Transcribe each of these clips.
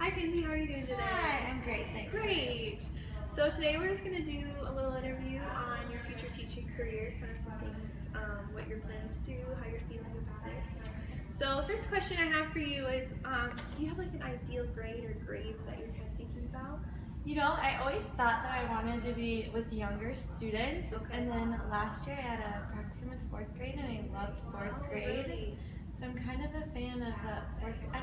Hi Kenzie, how are you doing today? Hi, I'm great, thanks. Great. So today we're just going to do a little interview on your future teaching career, kind of some things, what you're planning to do, how you're feeling about it. So the first question I have for you is, do you have like an ideal grade or grades that you're kind of thinking about? You know, I always thought that I wanted to be with younger students, and then last year I had a practicum with 4th grade, and I loved 4th grade. Really? So I'm kind of a fan of that 4th. I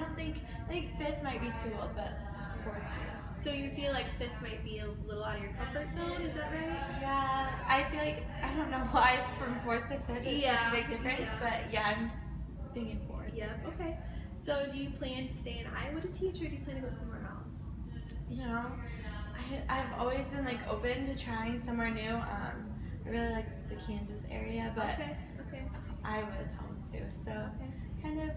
think 5th might be too old, but 4th grade. So you feel like 5th might be a little out of your comfort zone, is that right? Yeah, I feel like, I don't know why from 4th to 5th it's such a big difference, but yeah, I'm thinking 4th. Yep, okay. So do you plan to stay in Iowa to teach, or do you plan to go somewhere else? You know, I've always been like open to trying somewhere new. I really like the Kansas area, but Okay. Iowa's home too, so kind of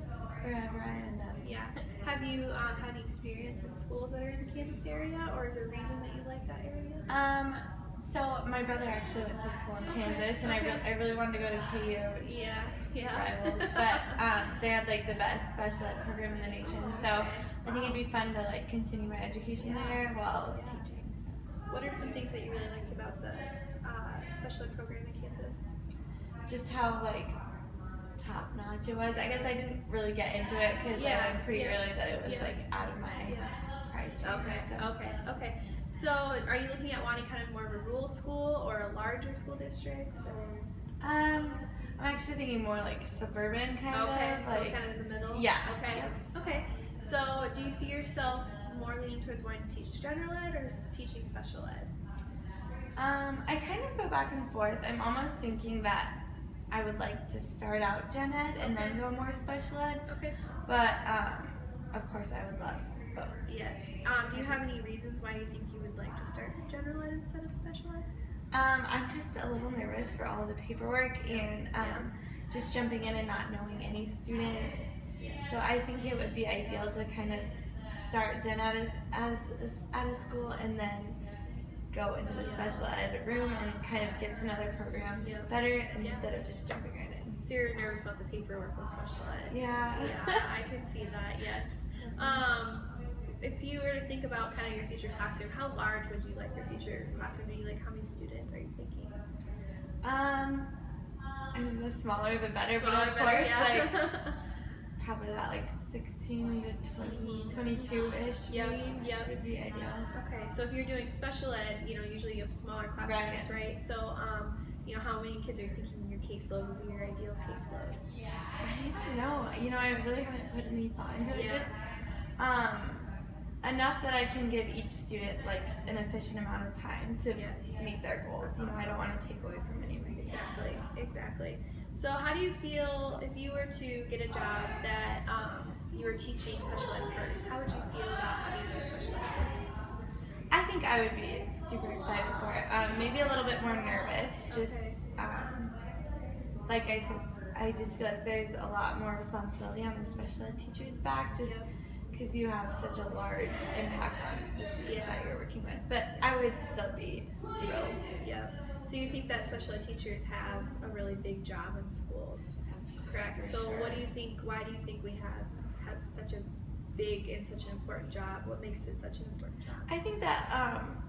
wherever I end up. Yeah. Have you had any experience in schools that are in the Kansas area, or is there a reason that you like that area? So my brother actually went to school in Kansas, and I really wanted to go to KU, which rivals, but they had like the best special ed program in the nation, so I think it'd be fun to like continue my education there while teaching. So. What are some things that you really liked about the special ed program in Kansas? Just how like top notch it was. I guess I didn't really get into it because I learned pretty early that it was like out of my price range. Okay. So are you looking at wanting kind of more of a rural school or a larger school district? Or? I'm actually thinking more like suburban kind of. So like, kind of in the middle? Yeah. Okay. So do you see yourself more leaning towards wanting to teach general ed or teaching special ed? I kind of go back and forth. I'm almost thinking that I would like to start out gen ed and then go more special ed. Okay. But of course I would love both. Yes. Do you have any reasons why you think you would like to start general ed instead of special ed? I'm just a little nervous for all the paperwork and just jumping in and not knowing any students. So I think it would be ideal to kind of start gen ed at a school and then go into the special ed room and kind of get to know their program better instead of just jumping right in. So you're nervous about the paperwork with special ed? Yeah. I can see that, yes. If you were to think about kind of your future classroom, how large would you like your future classroom to be? Like how many students are you thinking? I mean the smaller the better, but of course like probably that like 16 to 20, 22-ish range would be ideal. Okay, so if you're doing special ed, usually you have smaller classrooms, right? So, how many kids are you thinking your caseload would be your ideal caseload? I don't know. I really haven't put any thought into it. Just enough that I can give each student like an efficient amount of time to meet their goals. I don't want to take away from anyone's. Exactly. So how do you feel if you were to get a job that you were teaching special ed first? How would you feel about having to do special ed first? I think I would be super excited for it. Maybe a little bit more nervous. Just like I said, I just feel like there's a lot more responsibility on the special ed teacher's back, just because you have such a large impact on the students that you're working with. But I would still be thrilled. Yeah. So you think that special ed teachers have a really big job in schools, correct? So what do you think, why do you think we have such a big and such an important job? What makes it such an important job? I think that,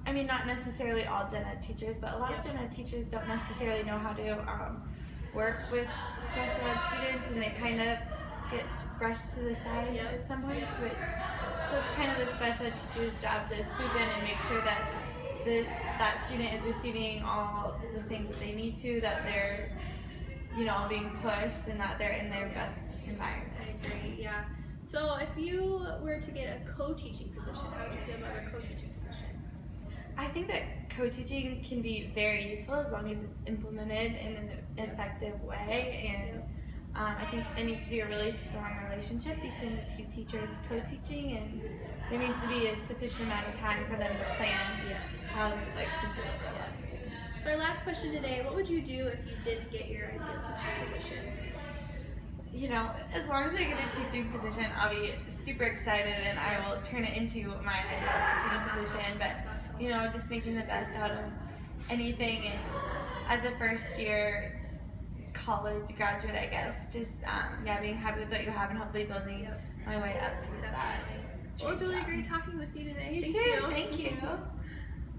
not necessarily all gen ed teachers, but a lot of gen ed teachers don't necessarily know how to work with special ed students, and they kind of get brushed to the side at some points, so it's kind of the special ed teacher's job to swoop in and make sure that that student is receiving all the things that they need to, that they're being pushed, and that they're in their best environment. I agree, yeah. So if you were to get a co-teaching position, how would you feel about a co-teaching position? I think that co-teaching can be very useful as long as it's implemented in an effective way, and I think there needs to be a really strong relationship between the two teachers co-teaching, and there needs to be a sufficient amount of time for them to plan how they would like to deliver lessons. So our last question today, what would you do if you didn't get your ideal teaching position? As long as I get a teaching position, I'll be super excited and I will turn it into my ideal teaching position. But, just making the best out of anything. And as a first year college graduate, I guess, just, being happy with what you have and hopefully building my way up to that Well, it was really great talking with you today. You Thank too. you. Thank you.